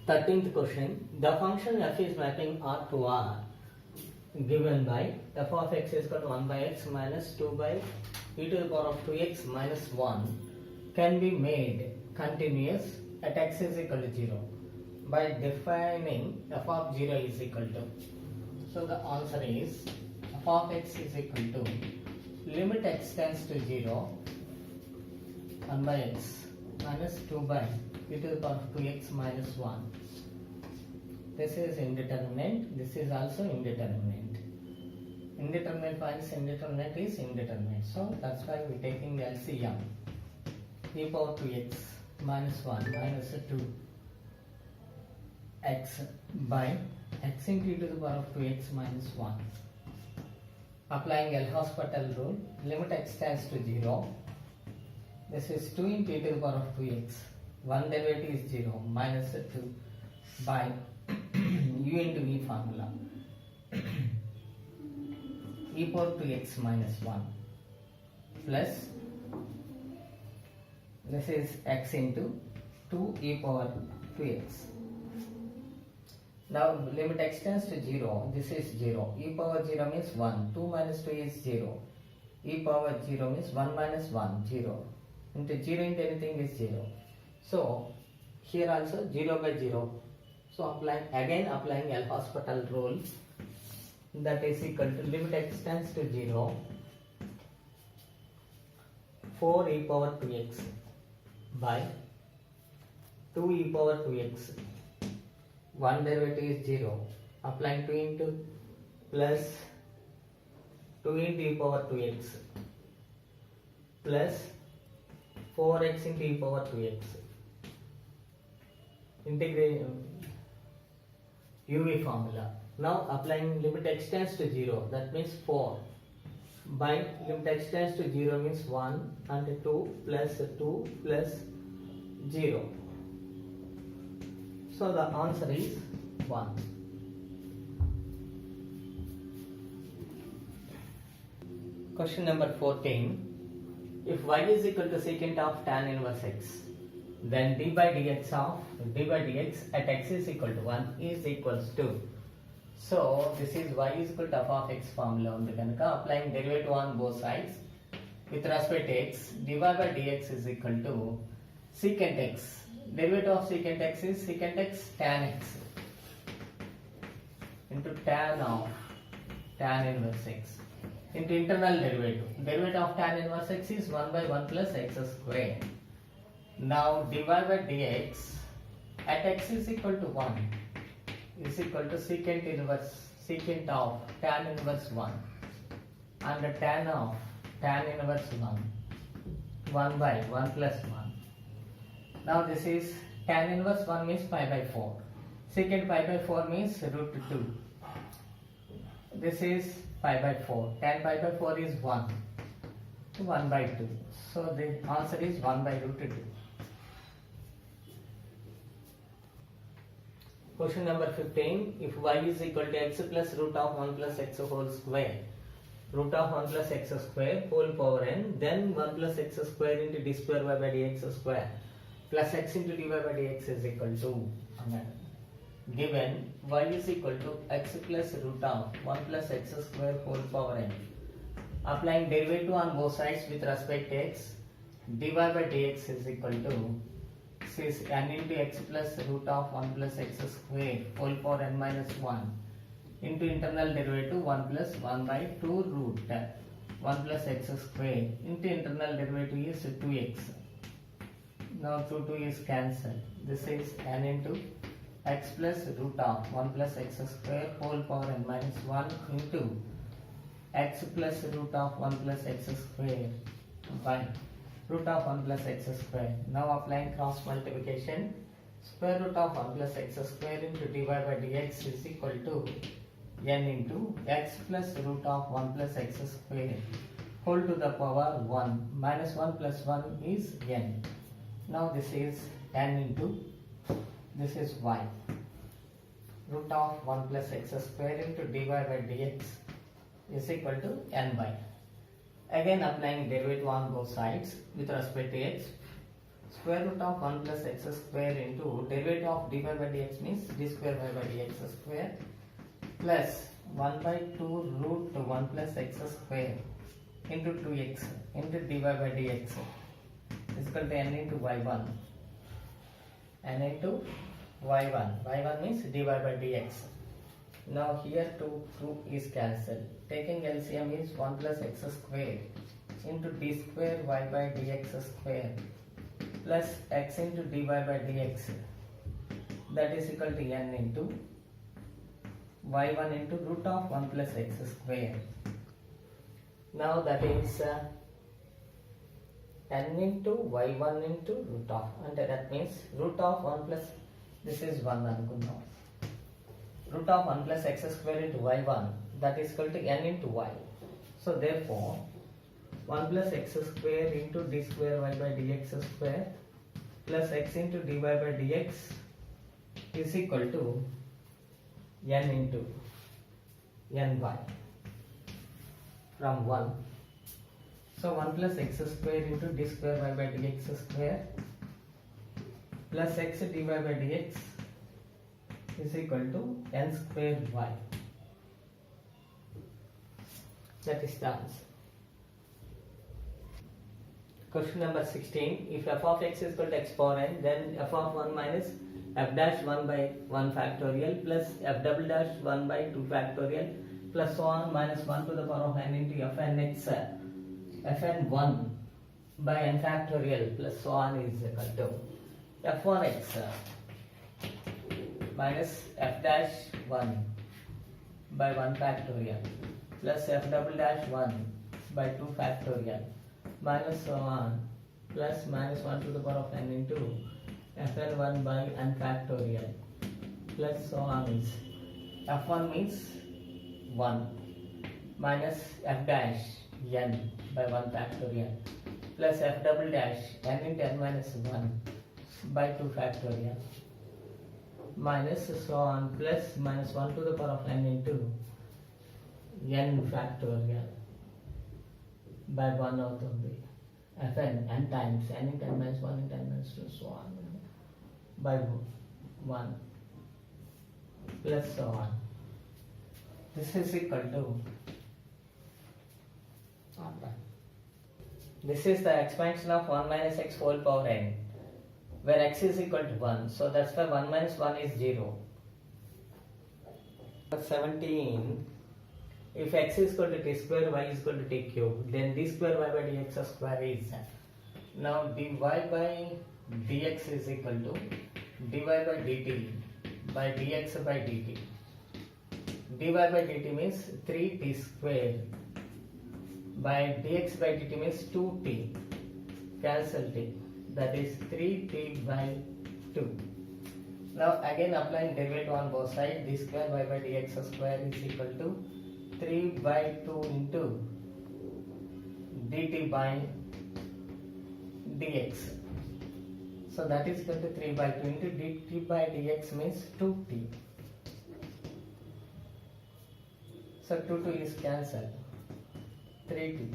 13th question. The function f is mapping R to R given by f of x is equal to 1 by x minus 2 by e to the power of 2x minus 1 can be made continuous at x is equal to 0 by defining f of 0 is equal to. So the answer is f of x is equal to limit x tends to 0 1 by x minus 2 by e to the power of 2x minus 1. This is indeterminate, this is also indeterminate. Indeterminate minus indeterminate is indeterminate. So that's why we are taking the LCM. E power 2x minus 1 minus 2 x by x into e to the power of 2x minus 1. Applying L'Hospital rule, limit x tends to 0. This is 2 into e to the power of 2x. One derivative is 0 minus 2 by u into v formula. E power 2x minus 1 plus this is x into 2 e power 2x. Now limit x tends to 0, this is 0. E power 0 means 1, 2 minus 2 is 0. E power 0 means 1 minus 1, 0. Into 0 into anything is 0. So here also 0 by 0. So applying L'Hospital rule, that is equal to limit x tends to 0 4 e power 2x by 2 e power 2x. One derivative is 0. Applying 2 into plus 2 into e power 2x plus 4x into e power 2x. Integrate UV formula. Now applying limit x tends to 0, that means 4 by limit x tends to 0 means 1 and 2 plus 0. So the answer is 1. Question number 14. If y is equal to secant of tan inverse x, then d by dx at x is equal to 1 is equals to. So this is y is equal to f of x formula undi kanuka applying derivative on both sides with respect to x, dy by dx is equal to secant x. Derivative of secant x is secant x tan x into tan of tan inverse x into internal derivative. Derivative of tan inverse x is 1 by 1 plus x square. Now dy by dx at x is equal to 1 is equal to secant of tan inverse 1 and tan of tan inverse 1 by 1 plus 1. Now this is tan inverse 1 means pi by 4. Secant pi by 4 means root 2. This is pi by 4. Tan pi by 4 is 1. 1 by 2. So the answer is 1 by root 2. Question number 15. If y is equal to x plus root of 1 plus x whole square, root of 1 plus x square whole power n, then 1 plus x square into d square y by dx square plus x into dy by dx is equal to, given y is equal to x plus root of 1 plus x square whole power n. Applying derivative on both sides with respect to x, dy by dx is equal to is n into x plus root of 1 plus x square whole power n minus 1 into internal derivative 1 plus 1 by 2 root 1 plus x square into internal derivative is 2x. Now 2 is cancelled. This is n into x plus root of 1 plus x square whole power n minus 1 into x plus root of 1 plus x square by root of 1 plus x square. Now applying cross multiplication, square root of 1 plus x square into dy by dx is equal to n into x plus root of 1 plus x square whole to the power 1 minus 1 plus 1 is n. Now this is n into this is y. Root of 1 plus x square into dy by dx is equal to ny. Again applying derivative on both sides with respect to x. square root of 1 plus x square into derivative of dy by dx means d square y by dx square plus 1 by 2 root 1 plus x square into 2x into dy by dx is equal to n into y1. N into y1. y1 means dy by dx. Now here 2 is cancelled. Taking LCM is 1 plus x square into d square y by dx square plus x into dy by dx, that is equal to n into y1 into root of 1 plus x square. Now that is n into y1 into root of, and that means root of 1 plus, this is 1 అనుకుందాం, root of 1 plus x square into y1, that is equal to n into y. So therefore 1 plus x square into d square y by dx square plus x into dy by dx is equal to n into ny from 1. So 1 plus x square into d square y by dx square plus x dy by dx is equal to n square y. That is the answer. Question number 16. If f of x is equal to x power n, then f of 1 minus f dash 1 by 1 factorial plus f double dash 1 by 2 factorial plus so on minus 1 to the power of n into fn x fn 1 by n factorial plus so on is equal to f1 x minus f dash 1 by 1 factorial plus f double dash 1 by 2 factorial minus so on plus minus 1 to the power of n into fn1 by n factorial plus so on is f1 means 1 minus f dash n by 1 factorial plus f double dash n into n minus 1 by 2 factorial minus so on plus minus 1 to the power of n into n factorial by 1 అవుతుంది. fn n times n into n minus 1 into n minus 2 so on by 1 plus so on. This is equal to, this is the expansion of 1 minus x whole power n where x is equal to 1, so that's why 1 minus 1 is 0. 17. If x is equal to t square, y is equal to t cube, then d square y by dx square is, now dy by dx is equal to dy by dt by dx by dt. dy by dt means 3t square by dx by dt means 2t, cancel t, that is 3t by 2. Now again applying derivative on both sides, d square y by dx square is equal to 3 by 2 into dt by dx. So that is equal to 3 by 2 into dt by dx means 2t. So 2 is cancelled, 3t.